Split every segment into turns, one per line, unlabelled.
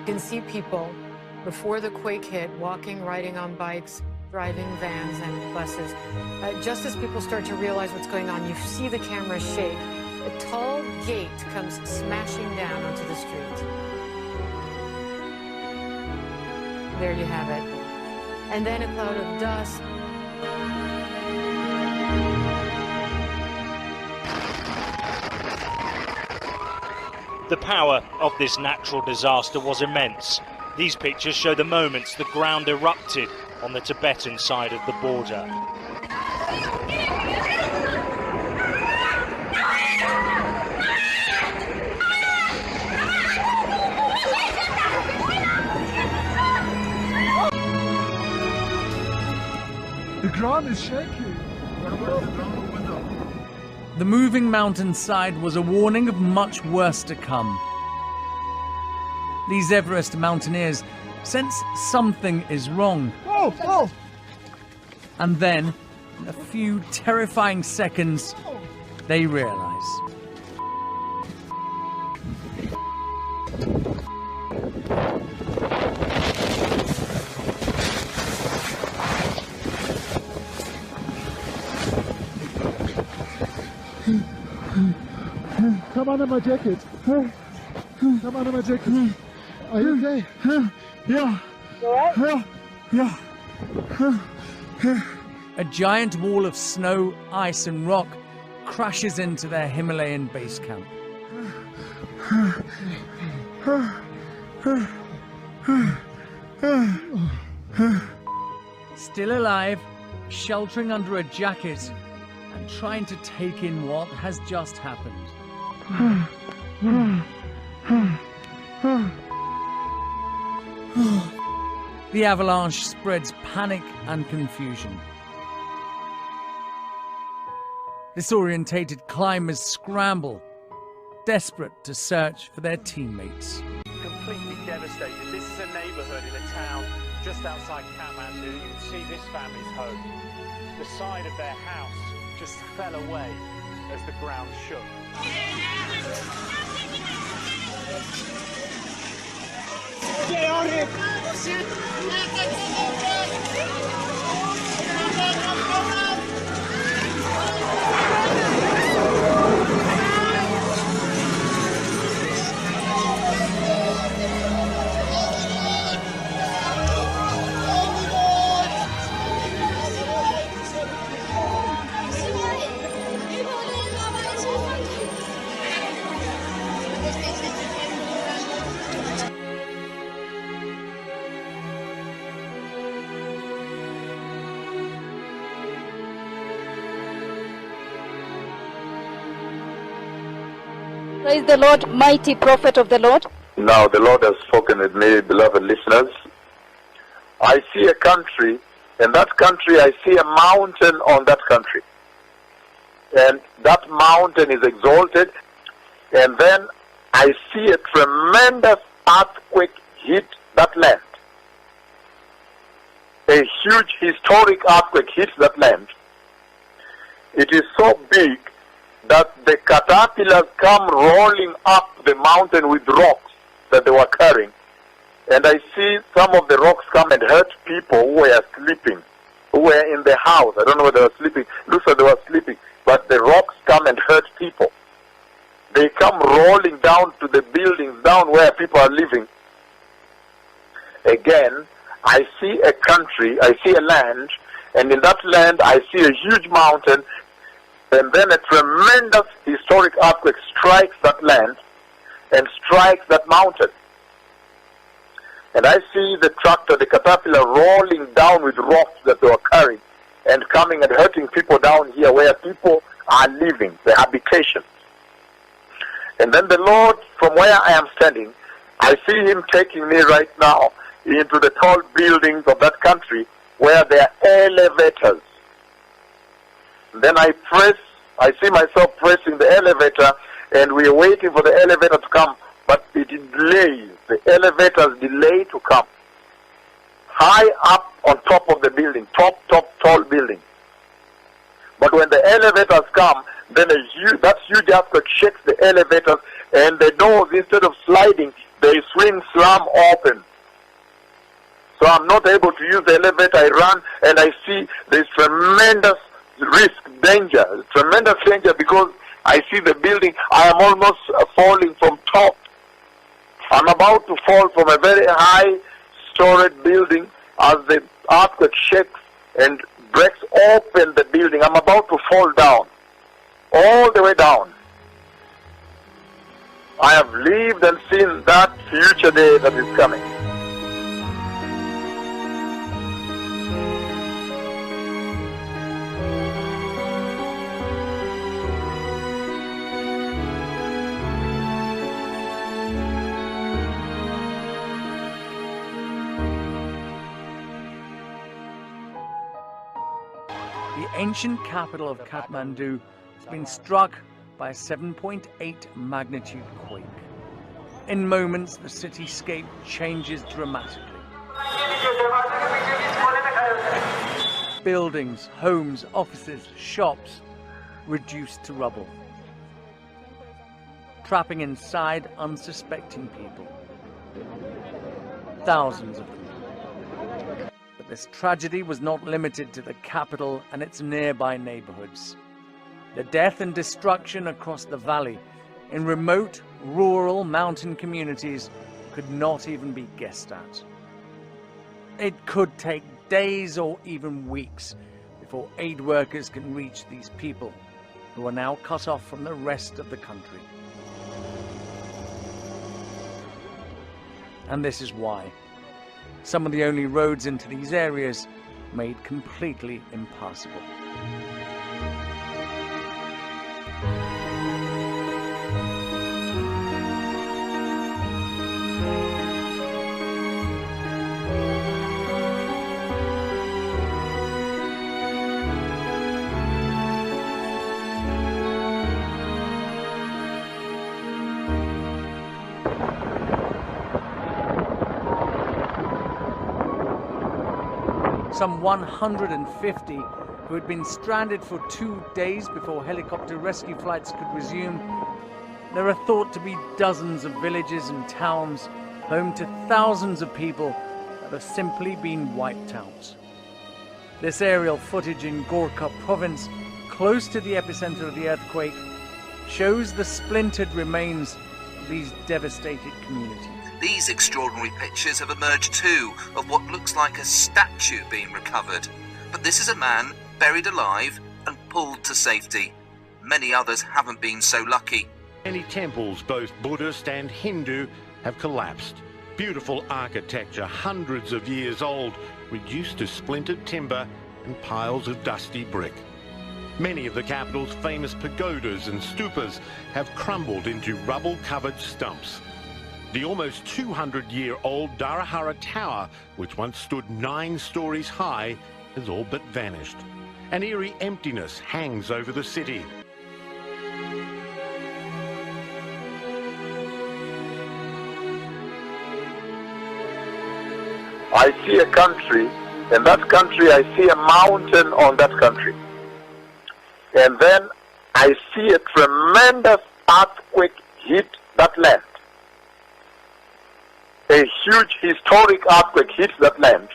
You can see people before the quake hit, walking, riding on bikes, driving vans and buses. Just as people start to realize what's going on, you see the camera shake. A tall gate comes smashing down onto the street. There you have it. And then a cloud of dust.
The power of this natural disaster was immense. These pictures show the moments the ground erupted on the Tibetan side of the border.
The ground is shaking.
The moving mountainside was a warning of much worse to come. These Everest mountaineers sense something is wrong.
Oh, oh.
And then, in a few terrifying seconds, they realize.
Come under my jacket. Come under my jacket. Are you okay? Yeah.
You alright?
Yeah.
A giant wall of snow, ice and rock crashes into their Himalayan base camp. Still alive, sheltering under a jacket and trying to take in what has just happened. The avalanche spreads panic and confusion. Disorientated climbers scramble, desperate to search for their teammates.
Completely devastated. This is a neighborhood in a town just outside Kathmandu. You can see this family's home. The side of their house just fell away as the ground shook.
Get on it!
Praise the Lord, mighty prophet of the Lord.
Now the Lord has spoken with me, beloved listeners. I see a country, and that country, I see a mountain on that country. And that mountain is exalted, and then I see a tremendous earthquake hit that land. A huge historic earthquake hits that land. It is so big that the caterpillars come rolling up the mountain with rocks that they were carrying. And I see some of the rocks come and hurt people who were sleeping, who were in the house. I don't know whether they were sleeping. Looks like they were sleeping. But the rocks come and hurt people. They come rolling down to the buildings, down where people are living. Again, I see a country, I see a land, and in that land I see a huge mountain. And then a tremendous historic earthquake strikes that land and strikes that mountain. And I see the tractor, the caterpillar, rolling down with rocks that they were carrying and coming and hurting people down here where people are living, the habitations. And then the Lord, from where I am standing, I see Him taking me right now into the tall buildings of that country where there are elevators. Then I see myself pressing the elevator, and we are waiting for the elevator to come, but it delays. The elevators delay to come. High up on top of the building, tall building. But when the elevators come, then that huge earthquake shakes the elevators, and the doors, instead of sliding, the swing slam open. So I'm not able to use the elevator. I run and I see there's tremendous risk, tremendous danger, because I see the building. I am almost falling from top. I'm about to fall from a very high storied building as the earthquake shakes and breaks open the building. I'm about to fall down, all the way down. I have lived and seen that future day that is coming.
The ancient capital of Kathmandu has been struck by a 7.8 magnitude quake. In moments, the cityscape changes dramatically. Buildings, homes, offices, shops reduced to rubble, trapping inside unsuspecting people. Thousands of them. But this tragedy was not limited to the capital and its nearby neighborhoods. The death and destruction across the valley in remote, rural mountain communities could not even be guessed at. It could take days or even weeks before aid workers can reach these people who are now cut off from the rest of the country. And this is why some of the only roads into these areas made completely impassable. Some 150 who had been stranded for 2 days before helicopter rescue flights could resume. There are thought to be dozens of villages and towns, home to thousands of people that have simply been wiped out. This aerial footage in Gorkha province, close to the epicenter of the earthquake, shows the splintered remains of these devastated communities.
These extraordinary pictures have emerged too of what looks like a statue being recovered. But this is a man buried alive and pulled to safety. Many others haven't been so lucky.
Many temples, both Buddhist and Hindu, have collapsed. Beautiful architecture, hundreds of years old, reduced to splintered timber and piles of dusty brick. Many of the capital's famous pagodas and stupas have crumbled into rubble-covered stumps. The almost 200-year-old Darahara Tower, which once stood 9 stories high, has all but vanished. An eerie emptiness hangs over the city.
I see a country, and that country, I see a mountain on that country. And then I see a tremendous earthquake hit that land. A huge historic earthquake hits that land.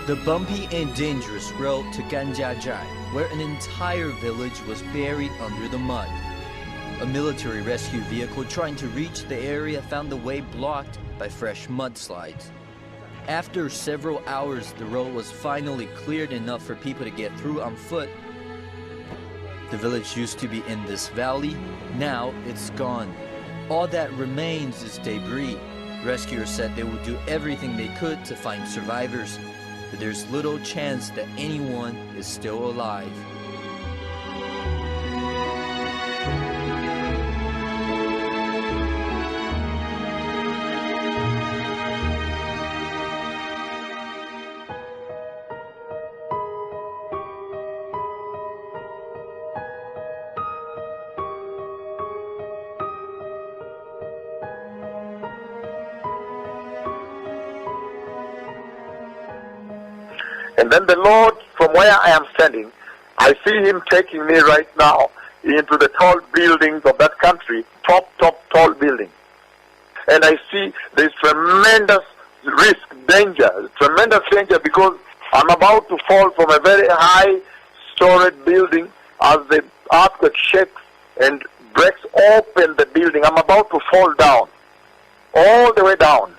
The bumpy and dangerous road to Ganjajai, where an entire village was buried under the mud. A military rescue vehicle trying to reach the area found the way blocked by fresh mudslides. After several hours, the road was finally cleared enough for people to get through on foot. The village used to be in this valley. Now it's gone. All that remains is debris. Rescuers said they would do everything they could to find survivors, but there's little chance that anyone is still alive.
And then the Lord, from where I am standing, I see him taking me right now into the tall buildings of that country, tall buildings. And I see there's tremendous risk, tremendous danger, because I'm about to fall from a very high storied building as the earthquake shakes and breaks open the building. I'm about to fall down, all the way down.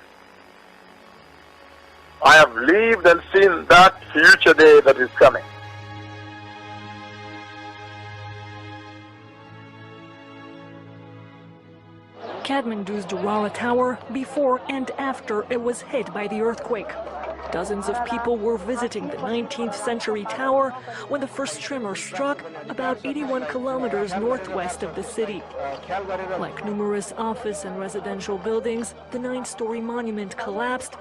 I have lived and seen that future day that is coming.
Kathmandu's Durrara Tower before and after it was hit by the earthquake. Dozens of people were visiting the 19th century tower when the first tremor struck about 81 kilometers northwest of the city. Like numerous office and residential buildings, the 9-story monument collapsed,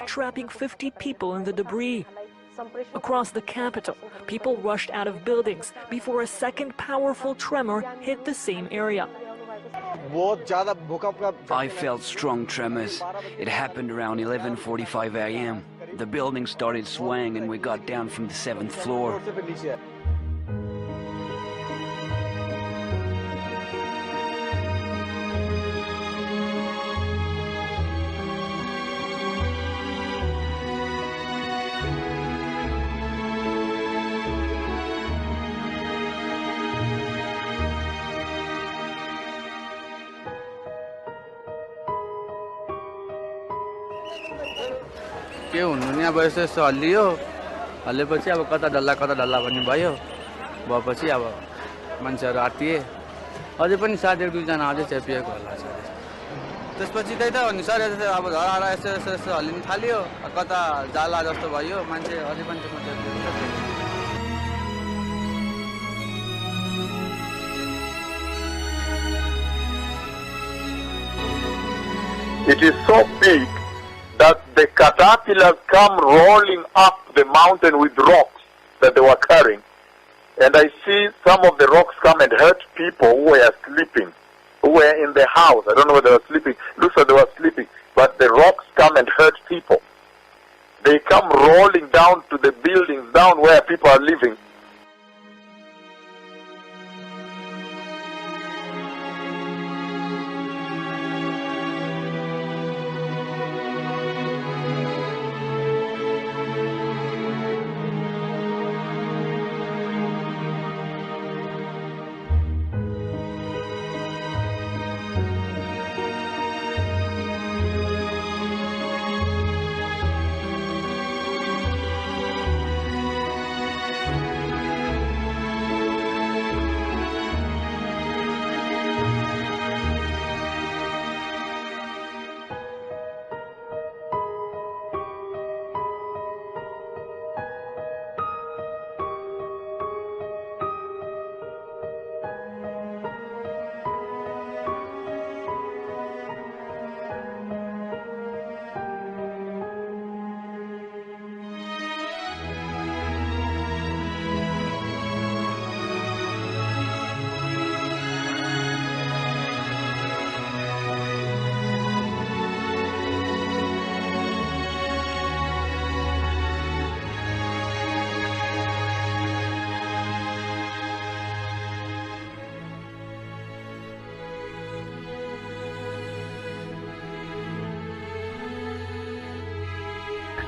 trapping 50 people in the debris. Across the capital, people rushed out of buildings before a second powerful tremor hit the same area.
I felt strong tremors. It happened around 11:45 a.m. The building started swaying and we got down from the 7th floor.
के हुनु नि अब यसो यसो हल्लियो हल्लेपछि अब कता डल्ला भन्ने भयो भएपछि अब मान्छेहरू आत्तिए अझै पनि सायद 1-2 जना अझै चेपिएको होला सर त्यसपछि त्यही त हो नि सर अब झराएर यसो यसो यसो हल्लिन थाल्यो कता जाला जस्तो भयो मान्छे अझै पनि त्यसमा चेपिएको
It is so big that the caterpillars come rolling up the mountain with rocks that they were carrying. And I see some of the rocks come and hurt people who were sleeping, who were in the house. I don't know whether they were sleeping. Looks like they were sleeping. But the rocks come and hurt people. They come rolling down to the buildings, down where people are living.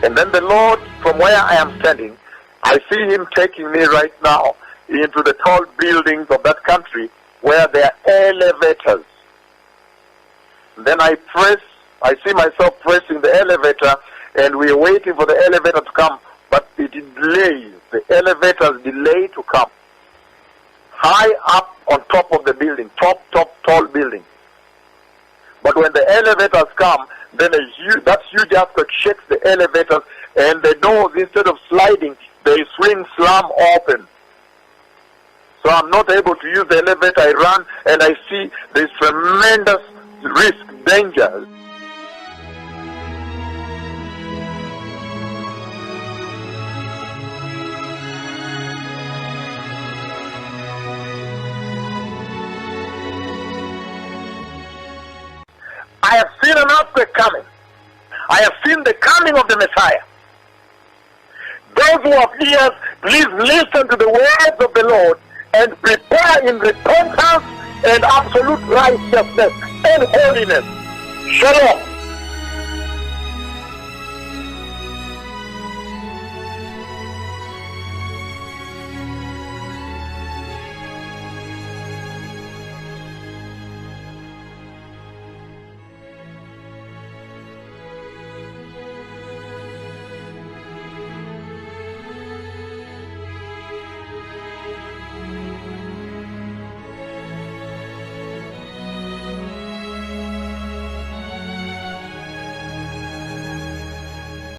And then the Lord, from where I am standing, I see him taking me right now into the tall buildings of that country where there are elevators. Then I see myself pressing the elevator, and we are waiting for the elevator to come, but it delays. The elevators delay to come. High up on top of the building, tall building. But when the elevators come, then that huge earthquake shakes the elevators, and the doors, instead of sliding, they swing slam open. So I'm not able to use the elevator. I run, and I see there's tremendous risk, danger. I have seen an earthquake coming. I have seen the coming of the Messiah. Those who have ears, please listen to the words of the Lord and prepare in repentance and absolute righteousness and holiness. Shalom.